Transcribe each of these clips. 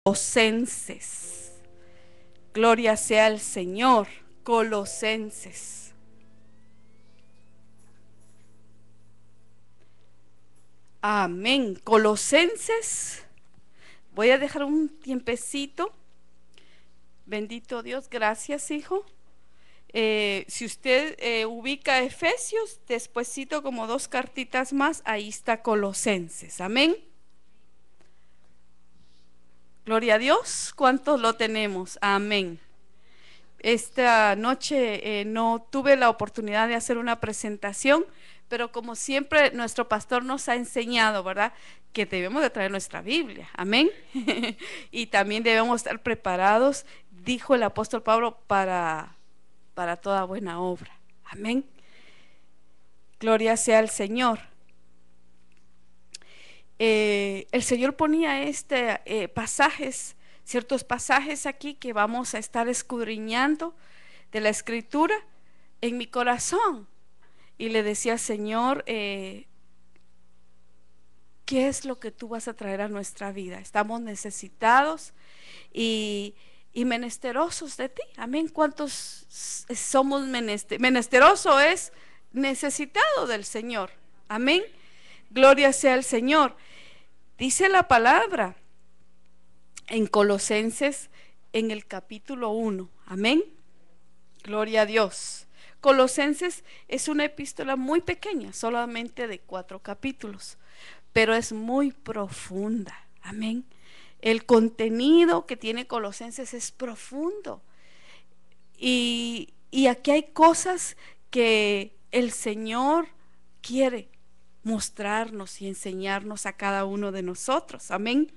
Colosenses. Gloria sea al Señor. Colosenses. Amén. Colosenses. Voy a dejar un tiempecito. Bendito Dios. Gracias, hijo. Si usted ubica Efesios, despuesito como 2 cartitas más, ahí está Colosenses. Amén. Gloria a Dios. ¿Cuántos lo tenemos? Amén. Esta noche no tuve la oportunidad de hacer una presentación, pero como siempre nuestro pastor nos ha enseñado, ¿verdad?, que debemos de traer nuestra Biblia, amén. Y también debemos estar preparados, dijo el apóstol Pablo, para toda buena obra, amén. Gloria sea al Señor. El Señor ponía ciertos pasajes aquí que vamos a estar escudriñando de la Escritura en mi corazón, y le decía: Señor, ¿qué es lo que tú vas a traer a nuestra vida? Estamos necesitados y menesterosos de ti, amén. ¿Cuántos somos menesteroso? Es necesitado del Señor, amén. Gloria sea al Señor. Dice la palabra en Colosenses, en el capítulo 1, amén. Gloria a Dios. Colosenses es una epístola muy pequeña, solamente de 4 capítulos, pero es muy profunda, amén. El contenido que tiene Colosenses es profundo, y aquí hay cosas que el Señor quiere mostrarnos y enseñarnos a cada uno de nosotros, amén.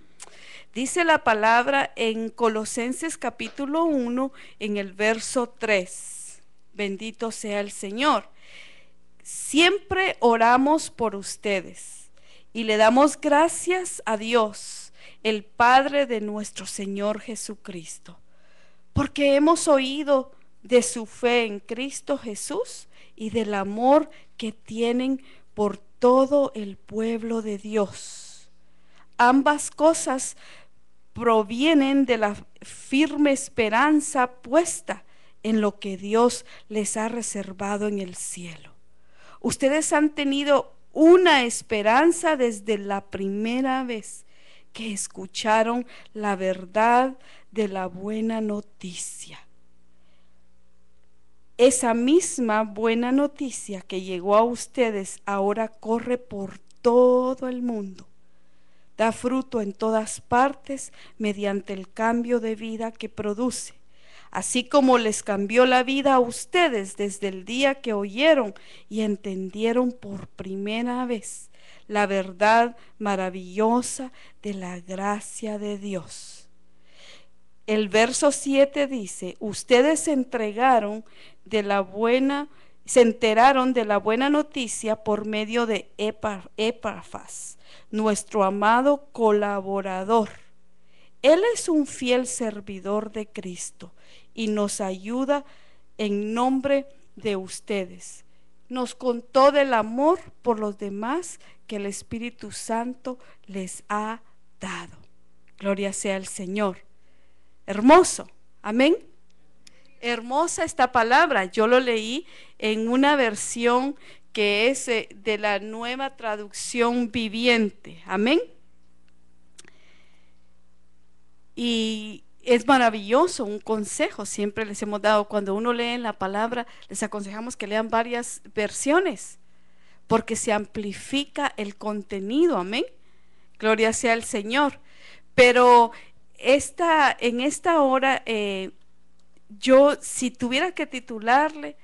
Dice la palabra en Colosenses capítulo 1, en el verso 3. Bendito sea el Señor. Siempre oramos por ustedes y le damos gracias a Dios, el Padre de nuestro Señor Jesucristo, porque hemos oído de su fe en Cristo Jesús y del amor que tienen por todo el pueblo de Dios. Ambas cosas provienen de la firme esperanza puesta en lo que Dios les ha reservado en el cielo. Ustedes han tenido una esperanza desde la primera vez que escucharon la verdad de la buena noticia. Esa misma buena noticia que llegó a ustedes ahora corre por todo el mundo. Da fruto en todas partes mediante el cambio de vida que produce, así como les cambió la vida a ustedes desde el día que oyeron y entendieron por primera vez la verdad maravillosa de la gracia de Dios. El verso 7 dice: ustedes se enteraron de la buena noticia por medio de Epafras, nuestro amado colaborador. Él es un fiel servidor de Cristo y nos ayuda en nombre de ustedes. Nos contó del amor por los demás que el Espíritu Santo les ha dado. Gloria sea al Señor. Hermoso, amén. Hermosa esta palabra. Yo lo leí en una versión que es de la Nueva Traducción Viviente, amén. Y es maravilloso, un consejo siempre les hemos dado: cuando uno lee la palabra, les aconsejamos que lean varias versiones, porque se amplifica el contenido, amén. Gloria sea al Señor. Pero en esta hora, yo, si tuviera que titularle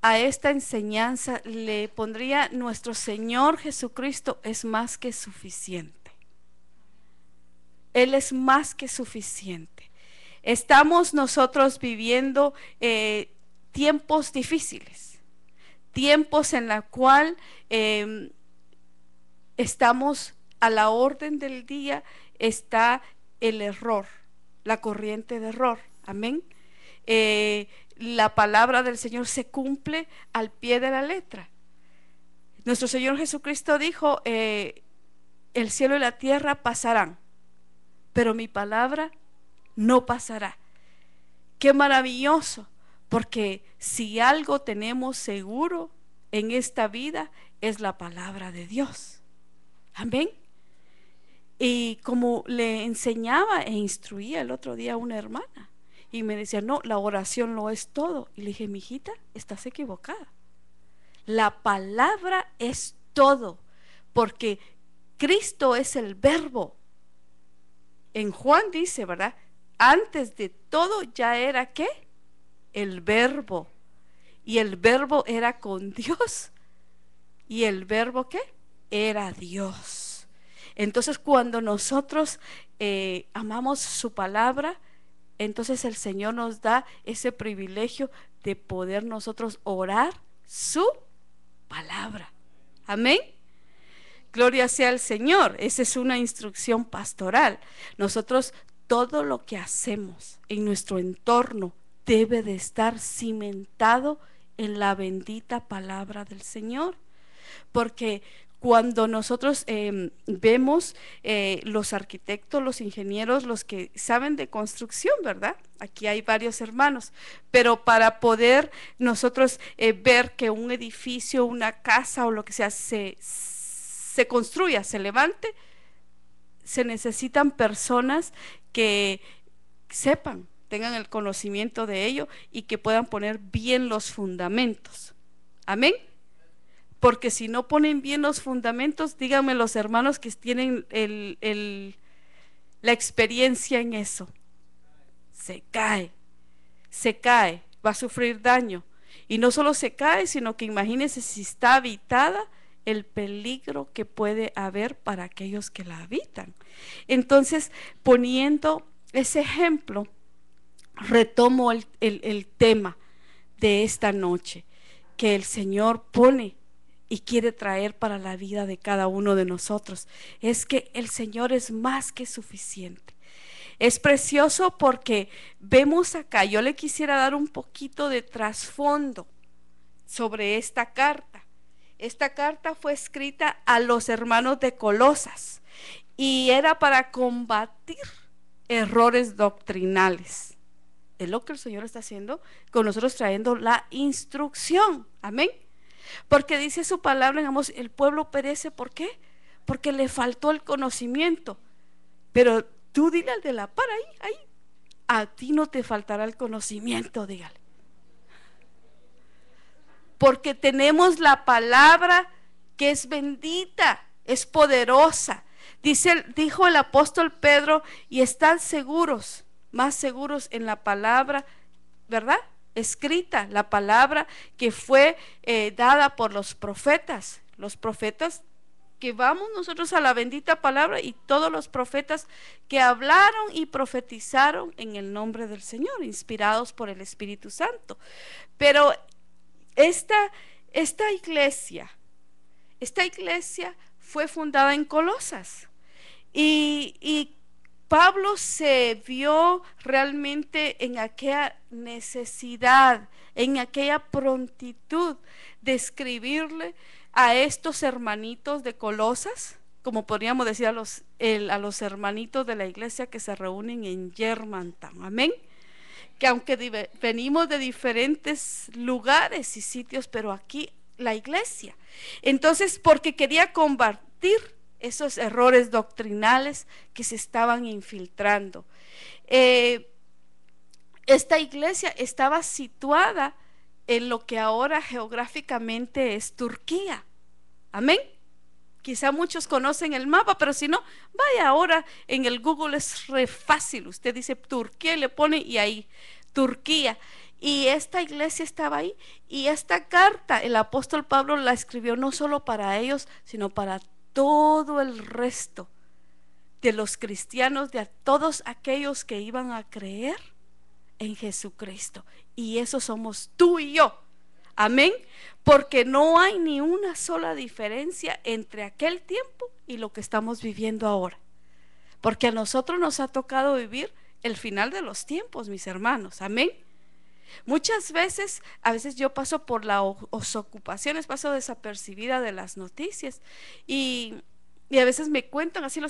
a esta enseñanza, le pondría: nuestro Señor Jesucristo es más que suficiente. Él es más que suficiente. Estamos nosotros viviendo tiempos difíciles, tiempos en la cual estamos a la orden del día, está el error, la corriente de error, amén. La palabra del Señor se cumple al pie de la letra. Nuestro Señor Jesucristo dijo: el cielo y la tierra pasarán, pero mi palabra no pasará. Qué maravilloso, porque si algo tenemos seguro en esta vida es la palabra de Dios. Amén. Y como le enseñaba e instruía el otro día a una hermana, y me decía, no, la oración lo es todo. Y le dije, mijita, estás equivocada. La palabra es todo, porque Cristo es el verbo. En Juan dice, ¿verdad? Antes de todo ya era ¿qué? El verbo. Y el verbo era con Dios. ¿Y el verbo qué? Era Dios. Entonces cuando nosotros amamos su palabra, entonces el Señor nos da ese privilegio de poder nosotros orar su palabra. Amén. Gloria sea al Señor. Esa es una instrucción pastoral. Nosotros todo lo que hacemos en nuestro entorno debe de estar cimentado en la bendita palabra del Señor. Porque cuando nosotros vemos los arquitectos, los ingenieros, los que saben de construcción, ¿verdad? Aquí hay varios hermanos, pero para poder nosotros ver que un edificio, una casa o lo que sea se construya, se levante, se necesitan personas que sepan, tengan el conocimiento de ello y que puedan poner bien los fundamentos. Amén. Porque si no ponen bien los fundamentos, díganme los hermanos que tienen la experiencia en eso, se cae, va a sufrir daño. Y no solo se cae, sino que imagínense si está habitada, el peligro que puede haber para aquellos que la habitan. Entonces, poniendo ese ejemplo, retomo el tema de esta noche, que el Señor pone y quiere traer para la vida de cada uno de nosotros. Es que el Señor es más que suficiente. Es precioso porque vemos acá, yo le quisiera dar un poquito de trasfondo sobre esta carta. Esta carta fue escrita a los hermanos de Colosas y era para combatir errores doctrinales. Es lo que el Señor está haciendo con nosotros, trayendo la instrucción. Amén. Porque dice su palabra en Amós, el pueblo perece, ¿por qué? Porque le faltó el conocimiento. Pero tú dile al de la par ahí, a ti no te faltará el conocimiento, dígale. Porque tenemos la palabra que es bendita, es poderosa. Dijo el apóstol Pedro, y están seguros, más seguros en la palabra, ¿verdad? Escrita, la palabra que fue dada por los profetas que vamos nosotros a la bendita palabra, y todos los profetas que hablaron y profetizaron en el nombre del Señor, inspirados por el Espíritu Santo. Pero esta iglesia fue fundada en Colosas y Pablo se vio realmente en aquella necesidad, en aquella prontitud de escribirle a estos hermanitos de Colosas, como podríamos decir a los hermanitos de la iglesia que se reúnen en Germantown. Amén. Que aunque venimos de diferentes lugares y sitios, pero aquí la iglesia. Entonces, porque quería combatir esos errores doctrinales que se estaban infiltrando. Esta iglesia estaba situada en lo que ahora geográficamente es Turquía. Amén. Quizá muchos conocen el mapa, pero si no, vaya ahora en el Google, es re fácil. Usted dice Turquía y le pone y ahí, Turquía. Y esta iglesia estaba ahí, y esta carta el apóstol Pablo la escribió no solo para ellos, sino para todo el resto de los cristianos, de todos aquellos que iban a creer en Jesucristo. Y eso somos tú y yo. Amén. Porque no hay ni una sola diferencia entre aquel tiempo y lo que estamos viviendo ahora. Porque a nosotros nos ha tocado vivir el final de los tiempos, mis hermanos. Amén. Muchas veces, a veces yo paso por las ocupaciones, paso desapercibida de las noticias y a veces me cuentan así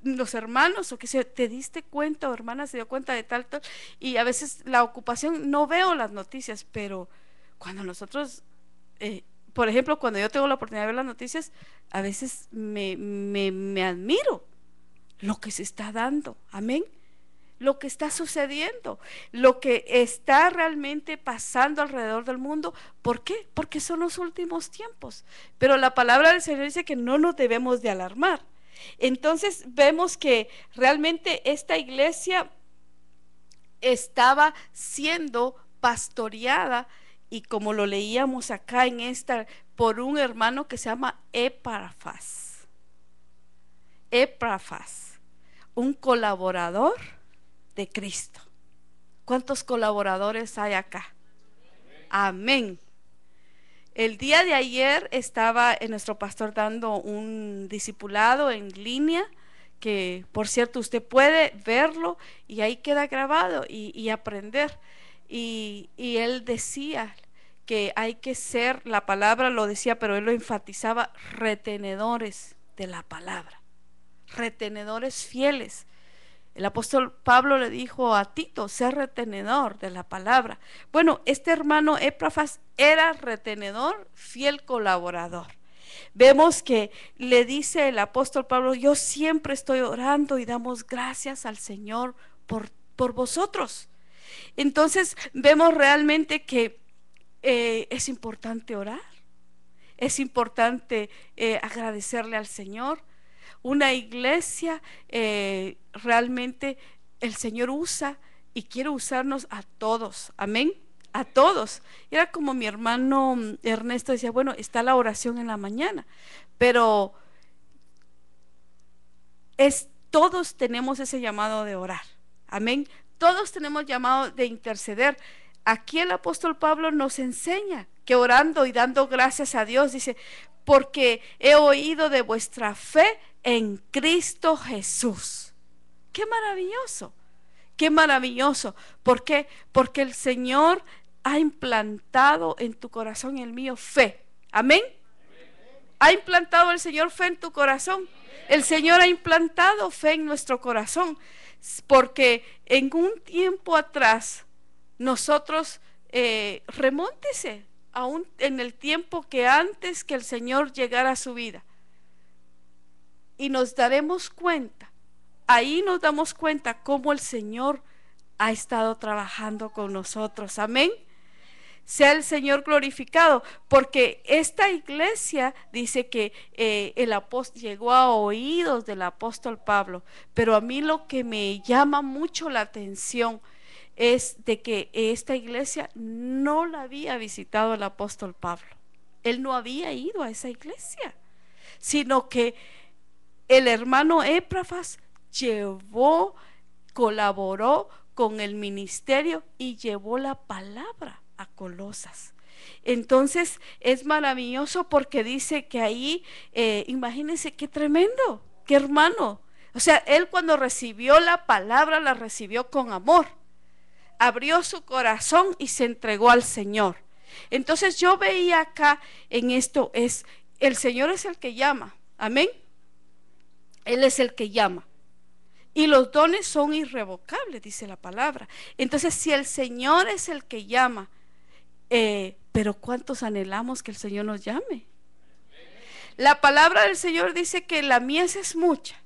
los hermanos o que se te diste cuenta o hermana se dio cuenta de tal, tal, y a veces la ocupación no veo las noticias, pero cuando nosotros, por ejemplo, cuando yo tengo la oportunidad de ver las noticias, a veces me admiro lo que se está dando, amén, lo que está sucediendo, lo que está realmente pasando alrededor del mundo. ¿Por qué? Porque son los últimos tiempos, pero la palabra del Señor dice que no nos debemos de alarmar. Entonces vemos que realmente esta iglesia estaba siendo pastoreada, y como lo leíamos acá en esta, por un hermano que se llama Epafras, un colaborador de Cristo. ¿Cuántos colaboradores hay acá? Amén. El día de ayer estaba nuestro pastor dando un discipulado en línea, que por cierto usted puede verlo y ahí queda grabado y aprender. Y él decía que hay que ser, la palabra lo decía, pero él lo enfatizaba, retenedores de la palabra, retenedores fieles. El apóstol Pablo le dijo a Tito, ser retenedor de la palabra. Bueno, este hermano Epafras era retenedor, fiel colaborador. Vemos que le dice el apóstol Pablo, yo siempre estoy orando y damos gracias al Señor por vosotros. Entonces vemos realmente que es importante orar, es importante agradecerle al Señor. Una iglesia realmente el Señor usa y quiere usarnos a todos, amén, a todos. Era como mi hermano Ernesto decía, bueno, está la oración en la mañana, pero todos tenemos ese llamado de orar, amén, todos tenemos llamado de interceder. Aquí el apóstol Pablo nos enseña que orando y dando gracias a Dios, dice, porque he oído de vuestra fe en Cristo Jesús. Qué maravilloso, qué maravilloso. ¿Por qué? Porque el Señor ha implantado en tu corazón y el mío fe. Amén. ¿Ha implantado el Señor fe en tu corazón? El Señor ha implantado fe en nuestro corazón, porque en un tiempo atrás nosotros, remóntese aún en el tiempo que antes que el Señor llegara a su vida, y nos daremos cuenta, ahí nos damos cuenta cómo el Señor ha estado trabajando con nosotros, amén. Sea el Señor glorificado, porque esta iglesia dice que el apóstol llegó a oídos del apóstol Pablo, pero a mí lo que me llama mucho la atención es de que esta iglesia no la había visitado el apóstol Pablo. Él no había ido a esa iglesia, sino que el hermano Epafras colaboró con el ministerio y llevó la palabra a Colosas. Entonces es maravilloso, porque dice que ahí, imagínense qué tremendo, qué hermano. O sea, él cuando recibió la palabra la recibió con amor, abrió su corazón y se entregó al Señor. Entonces yo veía acá en esto, el Señor es el que llama, amén. Él es el que llama, y los dones son irrevocables, dice la palabra. Entonces si el Señor es el que llama, pero ¿cuántos anhelamos que el Señor nos llame? La palabra del Señor dice que la mies es mucha,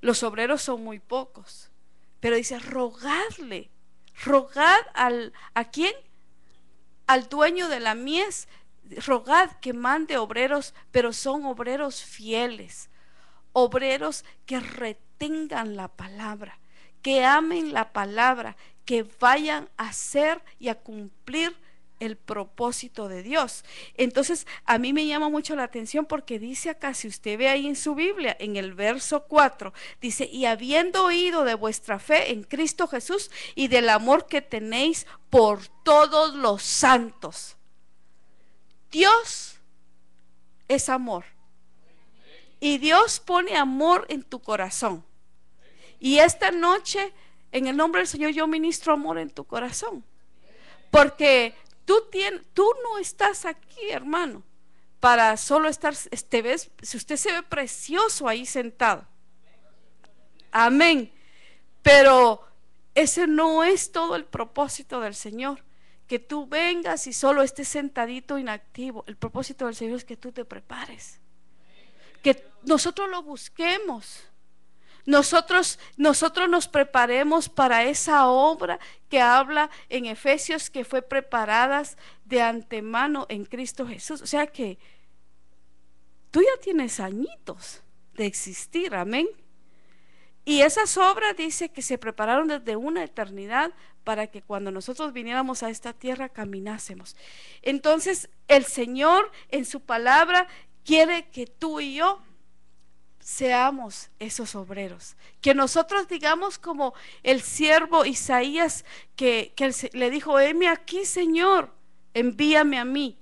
los obreros son muy pocos, pero dice rogadle, rogad ¿a quién? Al dueño de la mies, rogad que mande obreros, pero son obreros fieles, obreros que retengan la palabra, que amen la palabra, que vayan a hacer y a cumplir el propósito de Dios. Entonces a mí me llama mucho la atención, porque dice acá, si usted ve ahí en su Biblia, en el verso 4, dice, y habiendo oído de vuestra fe en Cristo Jesús y del amor que tenéis por todos los santos. Dios es amor, y Dios pone amor en tu corazón, y esta noche en el nombre del Señor yo ministro amor en tu corazón, porque tú no estás aquí, hermano, para solo estar, si usted se ve precioso ahí sentado, Amén. Pero ese no es todo el propósito del Señor, que tú vengas y solo estés sentadito inactivo. El propósito del Señor es que tú te prepares, que nosotros lo busquemos. Nosotros nos preparemos para esa obra que habla en Efesios, que fue preparadas de antemano en Cristo Jesús. O sea que tú ya tienes añitos de existir, amén. Y esas obras dice que se prepararon desde una eternidad para que cuando nosotros viniéramos a esta tierra caminásemos. Entonces el Señor en su palabra quiere que tú y yo seamos esos obreros, que nosotros digamos como el siervo Isaías que le dijo: heme aquí, Señor, envíame a mí.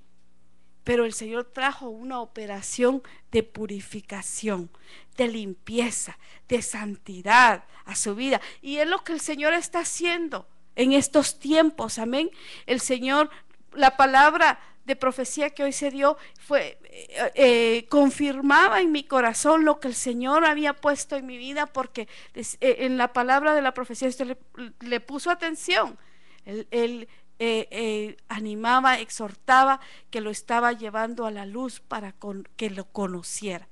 Pero el Señor trajo una operación de purificación, de limpieza, de santidad a su vida, y es lo que el Señor está haciendo en estos tiempos, amén. El Señor, la palabra de profecía que hoy se dio fue confirmaba en mi corazón lo que el Señor había puesto en mi vida, porque en la palabra de la profecía usted le puso atención. Él animaba, exhortaba, que lo estaba llevando a la luz para que lo conociera.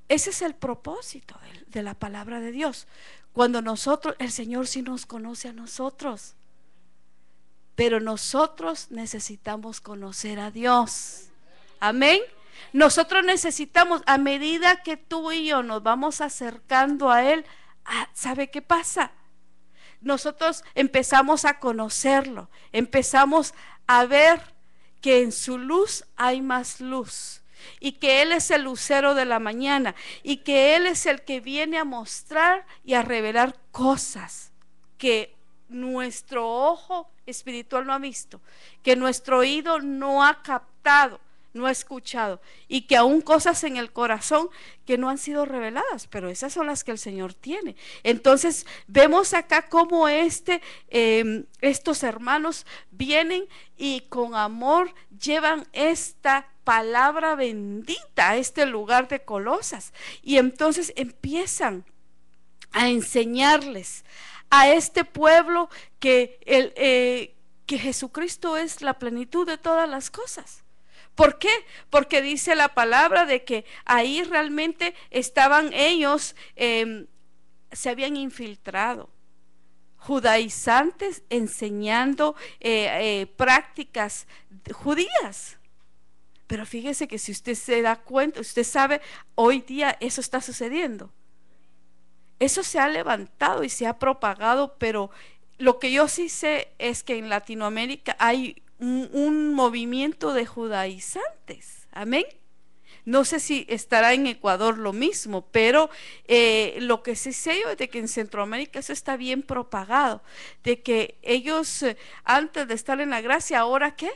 Ese es el propósito de la palabra de Dios. Cuando nosotros, el Señor sí nos conoce a nosotros, pero nosotros necesitamos conocer a Dios. Amén. Nosotros necesitamos, a medida que tú y yo nos vamos acercando a Él, ¿sabe qué pasa? Nosotros empezamos a conocerlo, empezamos a ver que en su luz hay más luz, y que Él es el lucero de la mañana, y que Él es el que viene a mostrar y a revelar cosas que nuestro ojo espiritual no ha visto, que nuestro oído no ha captado, no ha escuchado, y que aún cosas en el corazón que no han sido reveladas, pero esas son las que el Señor tiene. Entonces vemos acá cómo estos hermanos vienen y con amor llevan esta palabra bendita a este lugar de Colosas, y entonces empiezan a enseñarles a este pueblo que Jesucristo es la plenitud de todas las cosas. ¿Por qué? Porque dice la palabra de que ahí realmente estaban ellos, se habían infiltrado, judaizantes, enseñando prácticas judías. Pero fíjese que si usted se da cuenta, usted sabe, hoy día eso está sucediendo. Eso se ha levantado y se ha propagado, pero lo que yo sí sé es que en Latinoamérica hay un movimiento de judaizantes, amén. No sé si estará en Ecuador lo mismo, pero lo que sí sé yo es de que en Centroamérica eso está bien propagado, de que ellos antes de estar en la gracia, ¿ahora qué?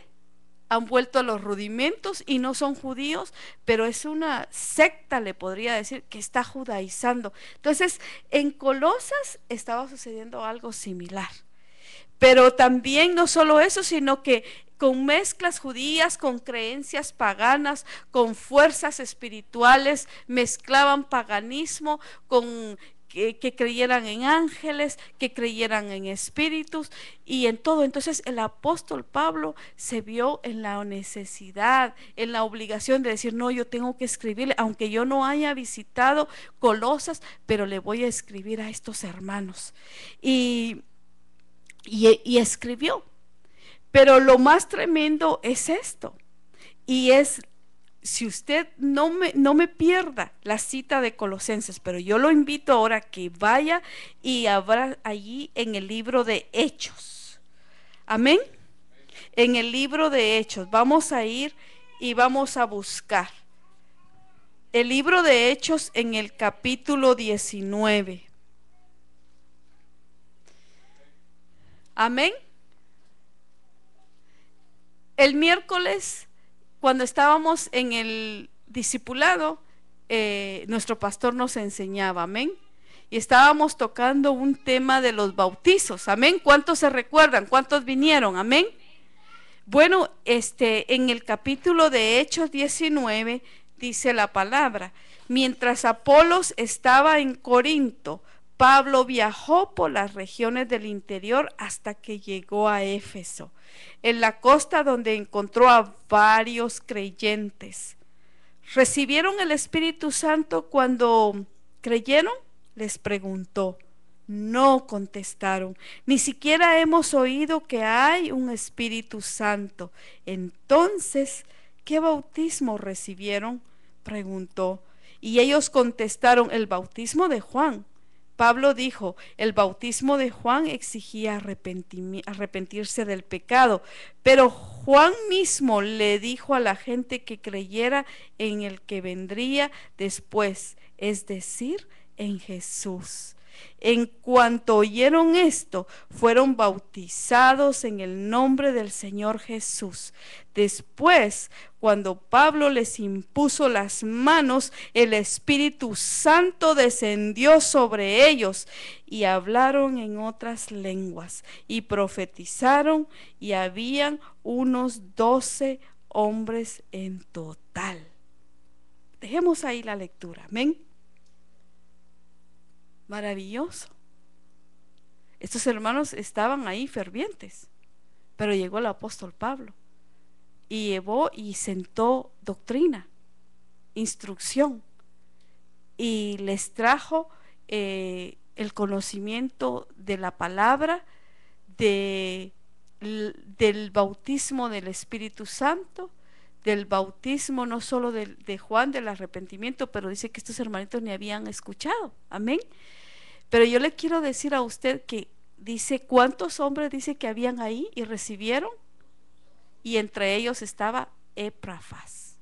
Han vuelto a los rudimentos y no son judíos, pero es una secta, le podría decir, que está judaizando. Entonces, en Colosas estaba sucediendo algo similar. Pero también no solo eso, sino que con mezclas judías, con creencias paganas, con fuerzas espirituales, mezclaban paganismo con que creyeran en ángeles, que creyeran en espíritus y en todo. Entonces el apóstol Pablo se vio en la necesidad, en la obligación de decir: no, yo tengo que escribirle, aunque yo no haya visitado Colosas, pero le voy a escribir a estos hermanos. Y escribió. Pero lo más tremendo es esto, y es, si usted no me pierda la cita de Colosenses, pero yo lo invito ahora que vaya y abra allí en el libro de Hechos, amén. En el libro de Hechos vamos a ir y vamos a buscar el libro de Hechos en el capítulo 19, amén. El miércoles, cuando estábamos en el discipulado, nuestro pastor nos enseñaba, amén, y estábamos tocando un tema de los bautizos, amén. ¿Cuántos se recuerdan? ¿Cuántos vinieron? Amén. Bueno, en el capítulo de Hechos 19 dice la palabra: mientras Apolos estaba en Corinto, Pablo viajó por las regiones del interior hasta que llegó a Éfeso, en la costa, donde encontró a varios creyentes. ¿Recibieron el Espíritu Santo cuando creyeron?, les preguntó. No contestaron. Ni siquiera hemos oído que hay un Espíritu Santo. Entonces, ¿qué bautismo recibieron?, preguntó. Y ellos contestaron: el bautismo de Juan. Pablo dijo: el bautismo de Juan exigía arrepentirse del pecado, pero Juan mismo le dijo a la gente que creyera en el que vendría después, es decir, en Jesús. En cuanto oyeron esto, fueron bautizados en el nombre del Señor Jesús. Después, cuando Pablo les impuso las manos, el Espíritu Santo descendió sobre ellos y hablaron en otras lenguas y profetizaron, y habían unos 12 hombres en total. Dejemos ahí la lectura. Amén. Maravilloso. Estos hermanos estaban ahí fervientes, pero llegó el apóstol Pablo y llevó y sentó doctrina, instrucción, y les trajo el conocimiento de la palabra, del bautismo del Espíritu Santo, del bautismo no solo de Juan, del arrepentimiento, pero dice que estos hermanitos ni habían escuchado. Amén. Pero yo le quiero decir a usted que dice, ¿cuántos hombres dice que habían ahí y recibieron? Y entre ellos estaba Epafras.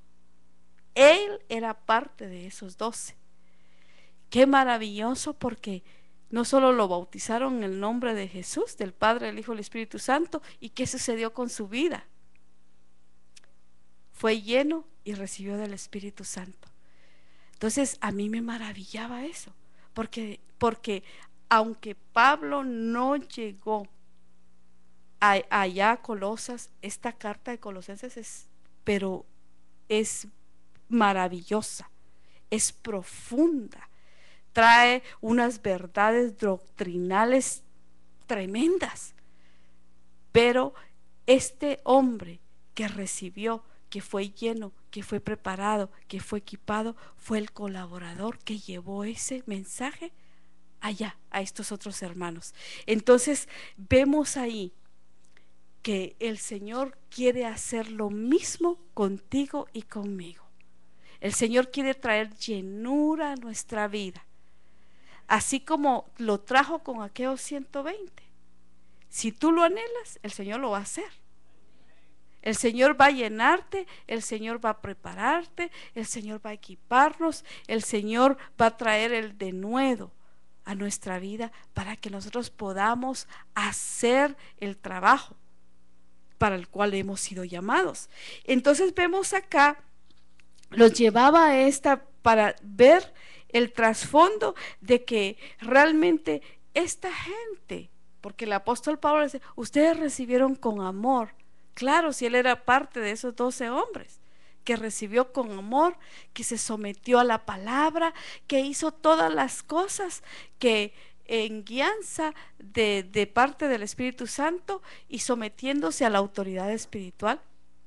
Él era parte de esos 12. Qué maravilloso, porque no solo lo bautizaron en el nombre de Jesús, del Padre, del Hijo y del Espíritu Santo. ¿Y qué sucedió con su vida? Fue lleno y recibió del Espíritu Santo. Entonces a mí me maravillaba eso, porque aunque Pablo no llegó allá a Colosas, esta carta de Colosenses pero es maravillosa, es profunda, trae unas verdades doctrinales tremendas. Pero este hombre que recibió, que fue lleno, que fue preparado, que fue equipado, fue el colaborador que llevó ese mensaje allá a estos otros hermanos. Entonces vemos ahí que el Señor quiere hacer lo mismo contigo y conmigo. El Señor quiere traer llenura a nuestra vida, así como lo trajo con aquellos 120. Si tú lo anhelas, el Señor lo va a hacer. El Señor va a llenarte, el Señor va a prepararte, el Señor va a equiparnos, el Señor va a traer el denuedo a nuestra vida para que nosotros podamos hacer el trabajo para el cual hemos sido llamados. Entonces vemos acá, los llevaba a esta para ver el trasfondo de que realmente esta gente, porque el apóstol Pablo dice, ustedes recibieron con amor. Claro, si él era parte de esos 12 hombres que recibió con amor, que se sometió a la palabra, que hizo todas las cosas que en guianza de parte del Espíritu Santo y sometiéndose a la autoridad espiritual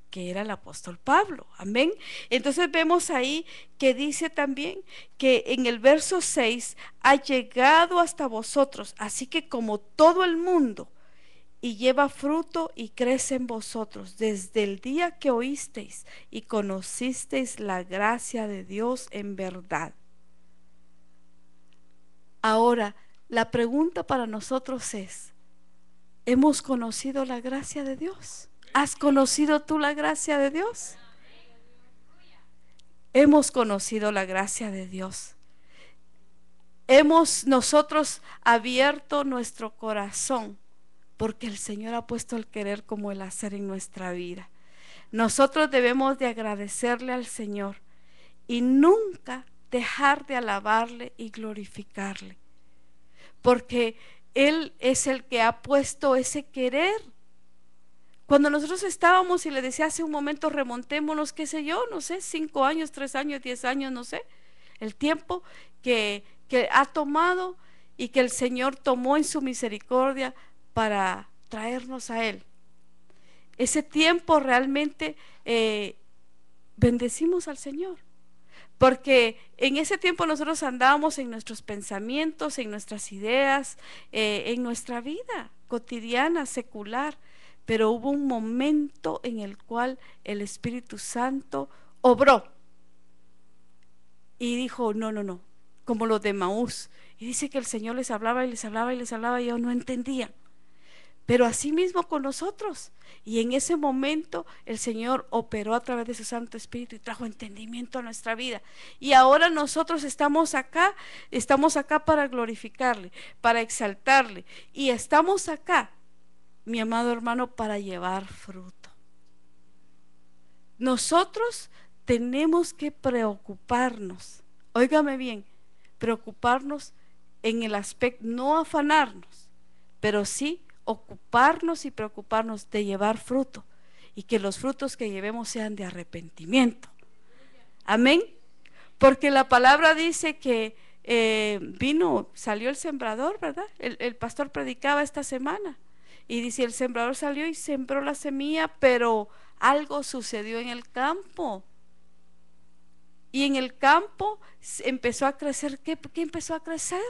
que era el apóstol Pablo. Amén. Entonces vemos ahí que dice también que en el verso 6 ha llegado hasta vosotros, así que como todo el mundo, y lleva fruto y crece en vosotros desde el día que oísteis y conocisteis la gracia de Dios en verdad. Ahora, la pregunta para nosotros es, ¿hemos conocido la gracia de Dios? ¿Has conocido tú la gracia de Dios? Hemos conocido la gracia de Dios. Hemos nosotros abierto nuestro corazón, porque el Señor ha puesto el querer como el hacer en nuestra vida. Nosotros debemos de agradecerle al Señor y nunca dejar de alabarle y glorificarle, porque Él es el que ha puesto ese querer. Cuando nosotros estábamos, y le decía hace un momento, remontémonos, qué sé yo, no sé, 5 años, 3 años, 10 años, no sé, el tiempo que ha tomado, y que el Señor tomó en su misericordia para traernos a Él. Ese tiempo realmente bendecimos al Señor, porque en ese tiempo nosotros andábamos en nuestros pensamientos, en nuestras ideas, en nuestra vida cotidiana, secular, pero hubo un momento en el cual el Espíritu Santo obró y dijo, no, no, no, como los de Maús, y dice que el Señor les hablaba y les hablaba y les hablaba y ellos no entendían. Pero así mismo con nosotros. Y en ese momento el Señor operó a través de su Santo Espíritu y trajo entendimiento a nuestra vida. Y ahora nosotros estamos acá para glorificarle, para exaltarle. Y estamos acá, mi amado hermano, para llevar fruto. Nosotros tenemos que preocuparnos, óigame bien, preocuparnos en el aspecto, no afanarnos, pero sí ocuparnos y preocuparnos de llevar fruto, y que los frutos que llevemos sean de arrepentimiento. Amén. Porque la palabra dice que salió el sembrador, ¿verdad? El pastor predicaba esta semana y dice, el sembrador salió y sembró la semilla, pero algo sucedió en el campo. Y en el campo empezó a crecer, ¿qué empezó a crecer?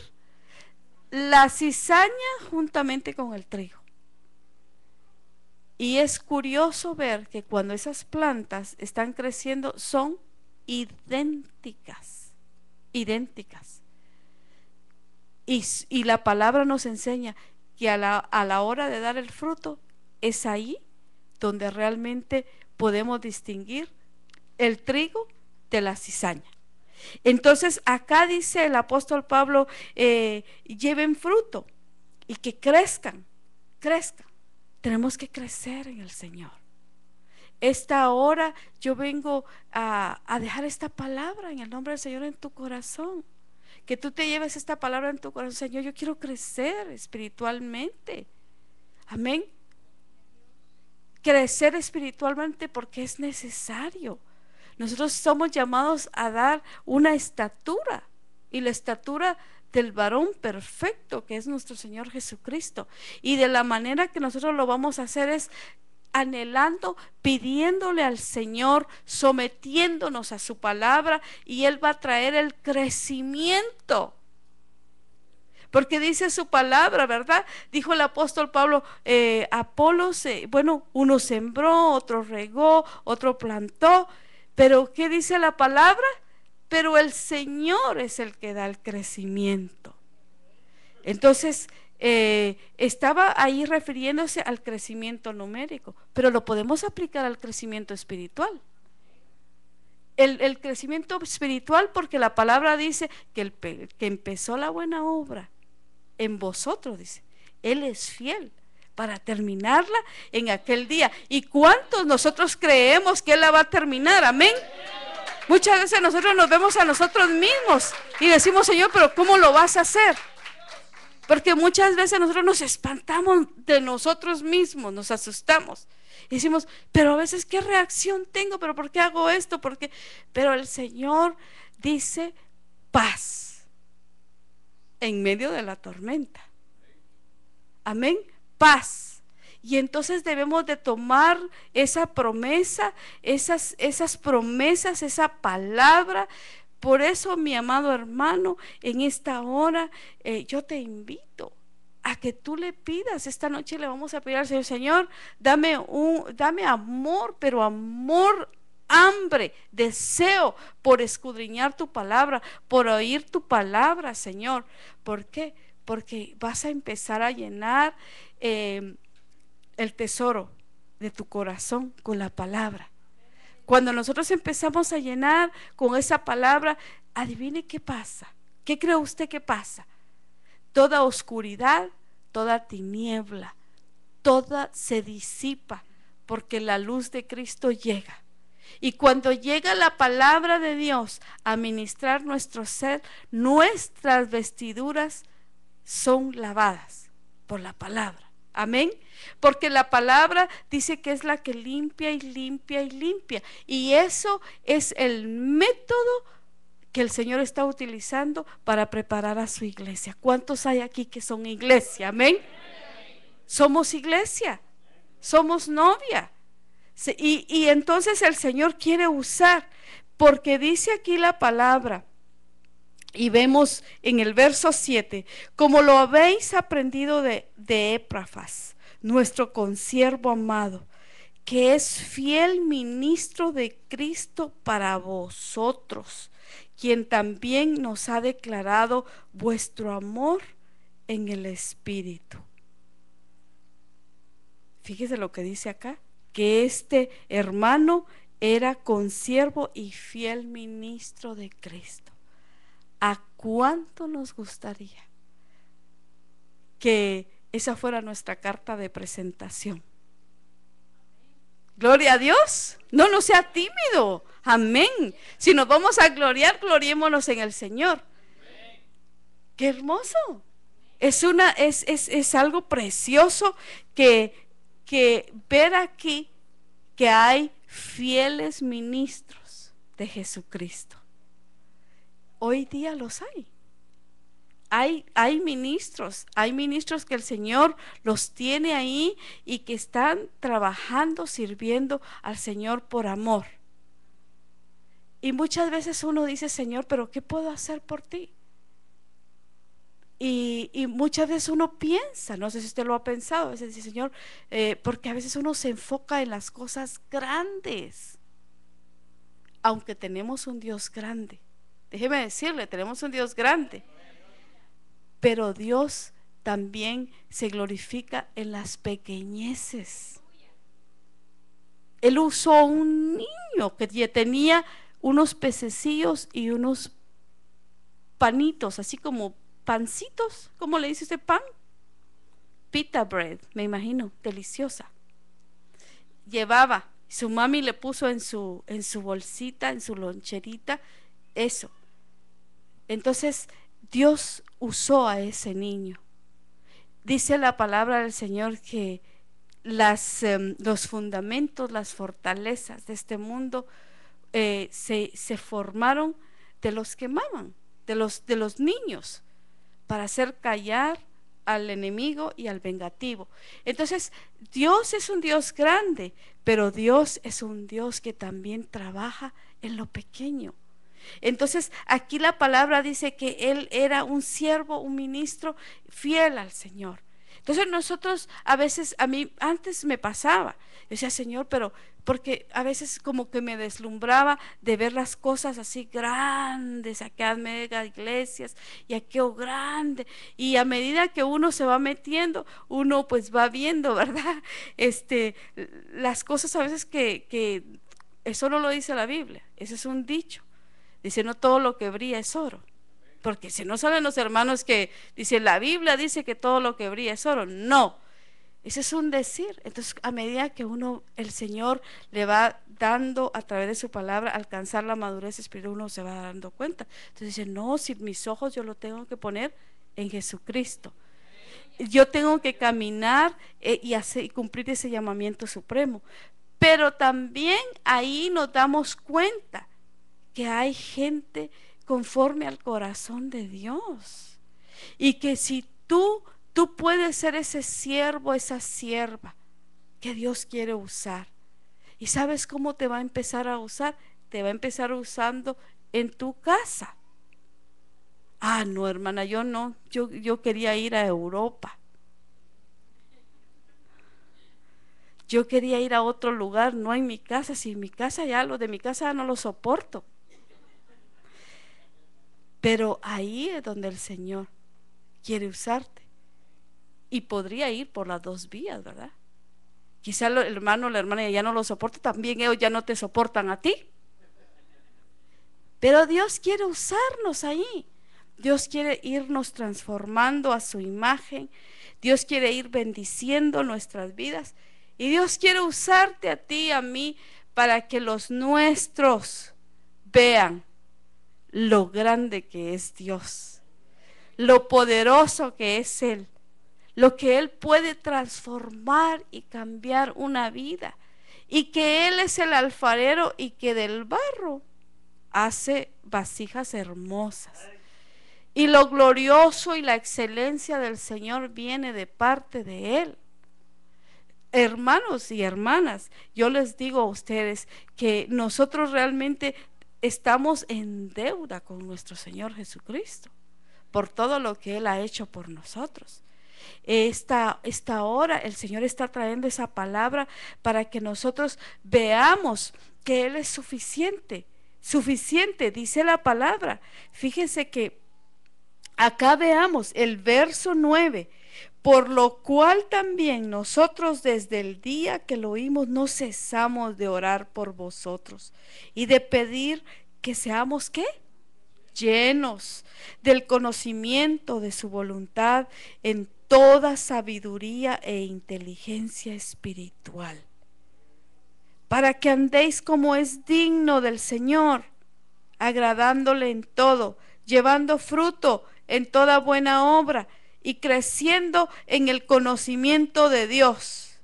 La cizaña juntamente con el trigo. Y es curioso ver que cuando esas plantas están creciendo son idénticas. Y la palabra nos enseña que a la hora de dar el fruto es ahí donde realmente podemos distinguir el trigo de la cizaña. Entonces acá dice el apóstol Pablo, lleven fruto y que crezcan. Tenemos que crecer en el Señor. Esta hora yo vengo a dejar esta palabra en el nombre del Señor en tu corazón. Que tú te lleves esta palabra en tu corazón. Señor, yo quiero crecer espiritualmente. Amén. Crecer espiritualmente porque es necesario. Nosotros somos llamados a dar una estatura, y la estatura del varón perfecto, que es nuestro Señor Jesucristo. Y de la manera que nosotros lo vamos a hacer es anhelando, pidiéndole al Señor, sometiéndonos a su palabra, y Él va a traer el crecimiento. Porque dice su palabra, ¿verdad? Dijo el apóstol Pablo, Apolos, uno sembró, otro regó, otro plantó, pero ¿qué dice la palabra? Pero el Señor es el que da el crecimiento. Entonces, estaba ahí refiriéndose al crecimiento numérico, pero lo podemos aplicar al crecimiento espiritual. El crecimiento espiritual, porque la palabra dice que que empezó la buena obra en vosotros, dice, Él es fiel para terminarla en aquel día. ¿Y cuántos nosotros creemos que Él la va a terminar? Amén. Muchas veces nosotros nos vemos a nosotros mismos y decimos, Señor, pero ¿cómo lo vas a hacer? Porque muchas veces nosotros nos espantamos de nosotros mismos, nos asustamos y decimos, pero a veces ¿qué reacción tengo? ¿Pero por qué hago esto? ¿Por qué? Pero el Señor dice paz en medio de la tormenta. Amén, paz. Y entonces debemos de tomar esa promesa, esas promesas, esa palabra. Por eso, mi amado hermano, en esta hora yo te invito a que tú le pidas. Esta noche le vamos a pedir al Señor, Señor, dame amor, pero amor, hambre, deseo por escudriñar tu palabra, por oír tu palabra, Señor. ¿Por qué? Porque vas a empezar a llenar el tesoro de tu corazón con la palabra. Cuando nosotros empezamos a llenar con esa palabra, adivine qué pasa. ¿Qué cree usted que pasa? Toda oscuridad, toda tiniebla, toda se disipa, porque la luz de Cristo llega. Y cuando llega la palabra de Dios a ministrar nuestro ser, nuestras vestiduras son lavadas por la palabra. Amén. Porque la palabra dice que es la que limpia y limpia y limpia. Y eso es el método que el Señor está utilizando para preparar a su iglesia. ¿Cuántos hay aquí que son iglesia? Amén. Somos iglesia, somos novia. Y entonces el Señor quiere usar, porque dice aquí la palabra, y vemos en el verso 7, como lo habéis aprendido de Epafras, nuestro consiervo amado, que es fiel ministro de Cristo para vosotros, quien también nos ha declarado vuestro amor en el Espíritu. Fíjese lo que dice acá, que este hermano era consiervo y fiel ministro de Cristo. ¿A cuánto nos gustaría que esa fuera nuestra carta de presentación? Gloria a Dios. No sea tímido. Amén. Si nos vamos a gloriar, gloriémonos en el Señor. Qué hermoso. Es algo precioso que ver aquí que hay fieles ministros de Jesucristo. Hoy día los hay. Hay ministros que el Señor los tiene ahí y que están trabajando, sirviendo al Señor por amor. Y muchas veces uno dice, Señor, pero ¿qué puedo hacer por ti? Y muchas veces uno piensa, no sé si usted lo ha pensado, a veces dice, Señor, porque a veces uno se enfoca en las cosas grandes, aunque tenemos un Dios grande. Déjeme decirle, tenemos un Dios grande, pero Dios también se glorifica en las pequeñeces. Él usó a un niño que tenía unos pececillos y unos panitos, así como pancitos. ¿Cómo le dice usted pan? Pita bread, me imagino, deliciosa. Llevaba, su mami le puso en su bolsita, en su loncherita, eso. Entonces Dios usó a ese niño. Dice la palabra del Señor que los fundamentos, las fortalezas de este mundo se formaron de los que amaban, de los niños, para hacer callar al enemigo y al vengativo. Entonces Dios es un Dios grande, pero Dios es un Dios que también trabaja en lo pequeño. Entonces aquí la palabra dice que él era un siervo, un ministro fiel al Señor. Entonces nosotros a veces, a mí antes me pasaba, yo decía, Señor, pero porque a veces como que me deslumbraba de ver las cosas así grandes, aquellas mega iglesias y aquello grande, y a medida que uno se va metiendo, uno pues va viendo, ¿verdad? Las cosas a veces que eso no lo dice la Biblia, ese es un dicho. Dice, no todo lo que brilla es oro. Porque si no saben los hermanos que dice, la Biblia dice que todo lo que brilla es oro. No, ese es un decir. Entonces a medida que el Señor le va dando a través de su palabra alcanzar la madurez espiritual, uno se va dando cuenta. Entonces dice, no, si mis ojos yo lo tengo que poner en Jesucristo. Yo tengo que caminar y cumplir ese llamamiento supremo. Pero también ahí nos damos cuenta que hay gente conforme al corazón de Dios, y que si tú puedes ser ese siervo, esa sierva que Dios quiere usar. ¿Y sabes cómo te va a empezar a usar? Te va a empezar usando en tu casa. Ah, no, hermana, yo quería ir a Europa, yo quería ir a otro lugar, no en mi casa. Si en mi casa ya, lo de mi casa no lo soporto. Pero ahí es donde el Señor quiere usarte. Y podría ir por las dos vías, ¿verdad? Quizá el hermano o la hermana ya no lo soporta, también ellos ya no te soportan a ti. Pero Dios quiere usarnos ahí. Dios quiere irnos transformando a su imagen. Dios quiere ir bendiciendo nuestras vidas. Y Dios quiere usarte a ti y a mí para que los nuestros vean lo grande que es Dios, lo poderoso que es Él, lo que Él puede transformar y cambiar una vida, y que Él es el alfarero y que del barro hace vasijas hermosas. Y lo glorioso y la excelencia del Señor viene de parte de Él. Hermanos y hermanas, yo les digo a ustedes que nosotros realmente estamos en deuda con nuestro Señor Jesucristo por todo lo que Él ha hecho por nosotros. Esta hora el Señor está trayendo esa palabra para que nosotros veamos que Él es suficiente, dice la palabra. Fíjense que acá veamos el verso 9. Por lo cual también nosotros desde el día que lo oímos no cesamos de orar por vosotros y de pedir que seamos ¿qué? Llenos del conocimiento de su voluntad en toda sabiduría e inteligencia espiritual, para que andéis como es digno del Señor, agradándole en todo, llevando fruto en toda buena obra y creciendo en el conocimiento de Dios.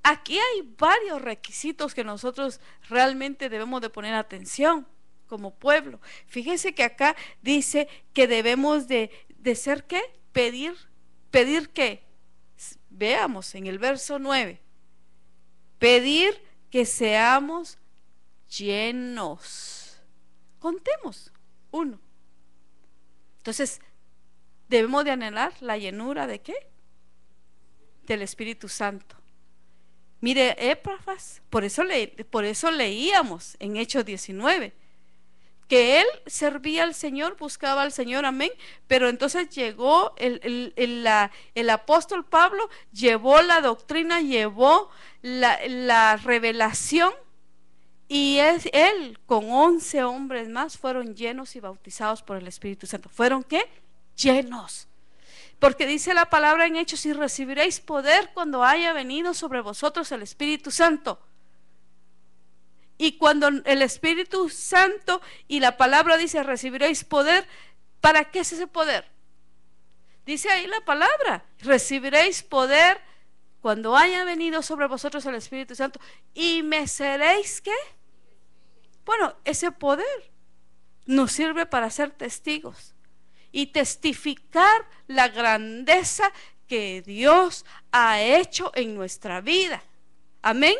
Aquí hay varios requisitos que nosotros realmente debemos de poner atención como pueblo. Fíjense que acá dice que debemos de ser ¿qué? Pedir ¿qué? Veamos en el verso 9. Pedir que seamos llenos. Contemos. 1. Entonces, debemos de anhelar la llenura ¿de qué? Del Espíritu Santo. Mire, Epafras, por eso leíamos en Hechos 19, que él servía al Señor, buscaba al Señor, amén, pero entonces llegó el apóstol Pablo, llevó la doctrina, llevó la revelación, y él con 11 hombres más fueron llenos y bautizados por el Espíritu Santo. ¿Fueron qué? Llenos. Porque dice la palabra en Hechos: y recibiréis poder cuando haya venido sobre vosotros el Espíritu Santo. Y cuando el Espíritu Santo, y la palabra dice recibiréis poder, ¿para qué es ese poder? Dice ahí la palabra: recibiréis poder cuando haya venido sobre vosotros el Espíritu Santo, y me seréis ¿qué? Bueno, ese poder nos sirve para ser testigos y testificar la grandeza que Dios ha hecho en nuestra vida. Amén.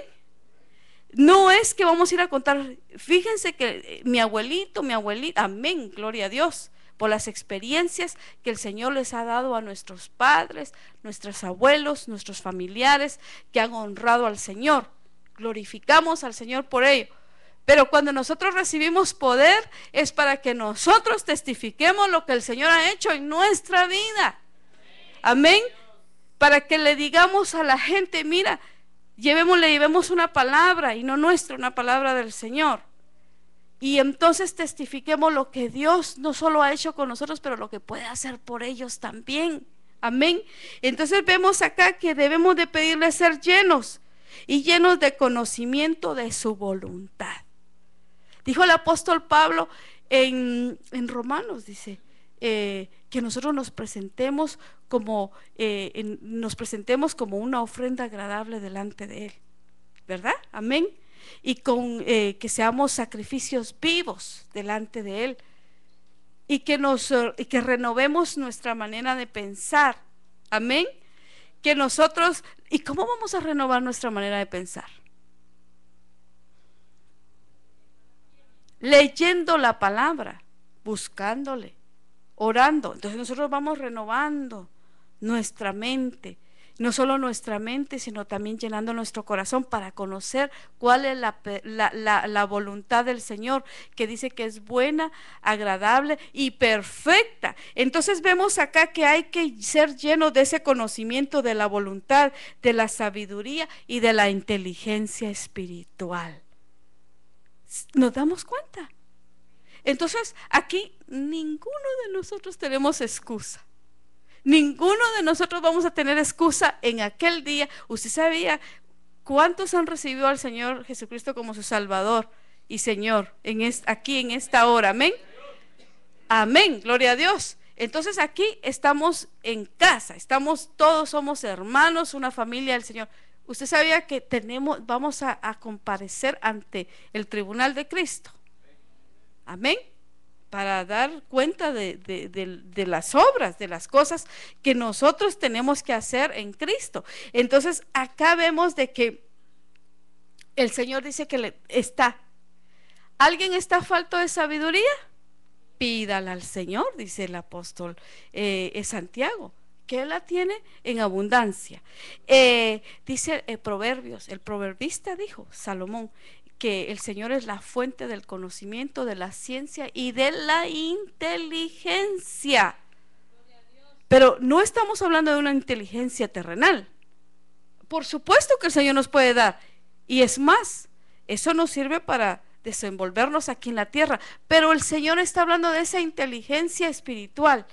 No es que vamos a ir a contar. Fíjense que mi abuelito, mi abuelita, amén, gloria a Dios, por las experiencias que el Señor les ha dado a nuestros padres, nuestros abuelos, nuestros familiares que han honrado al Señor. Glorificamos al Señor por ello. Pero cuando nosotros recibimos poder es para que nosotros testifiquemos lo que el Señor ha hecho en nuestra vida. Amén. Para que le digamos a la gente: mira, llevemos una palabra, y no nuestra, una palabra del Señor. Y entonces testifiquemos lo que Dios no solo ha hecho con nosotros, pero lo que puede hacer por ellos también. Amén. Entonces vemos acá que debemos de pedirle ser llenos, y llenos de conocimiento de su voluntad. Dijo el apóstol Pablo en Romanos, dice que nosotros nos presentemos como una ofrenda agradable delante de Él, ¿verdad? Amén. Y que seamos sacrificios vivos delante de Él, y que renovemos nuestra manera de pensar. Amén. Que nosotros, ¿y cómo vamos a renovar nuestra manera de pensar? Leyendo la palabra, buscándole, orando. Entonces nosotros vamos renovando nuestra mente, no solo nuestra mente, sino también llenando nuestro corazón para conocer cuál es la voluntad del Señor, que dice que es buena, agradable y perfecta. Entonces vemos acá que hay que ser llenos de ese conocimiento de la voluntad, de la sabiduría y de la inteligencia espiritual. ¿Nos damos cuenta? Entonces aquí ninguno de nosotros tenemos excusa. Ninguno de nosotros vamos a tener excusa en aquel día. Usted sabía cuántos han recibido al Señor Jesucristo como su Salvador y Señor aquí en esta hora. Amén. Amén, gloria a Dios. Entonces aquí estamos en casa, todos somos hermanos, una familia del Señor. Usted sabía que vamos a comparecer ante el tribunal de Cristo. Amén. Para dar cuenta de las obras, de las cosas que nosotros tenemos que hacer en Cristo. Entonces acá vemos de que el Señor dice que ¿alguien está falto de sabiduría? Pídala al Señor, dice el apóstol Santiago, que Él la tiene en abundancia. Dice Proverbios, el proverbista dijo, Salomón, que el Señor es la fuente del conocimiento, de la ciencia y de la inteligencia. Pero no estamos hablando de una inteligencia terrenal. Por supuesto que el Señor nos puede dar, y es más, eso nos sirve para desenvolvernos aquí en la tierra, pero el Señor está hablando de esa inteligencia espiritual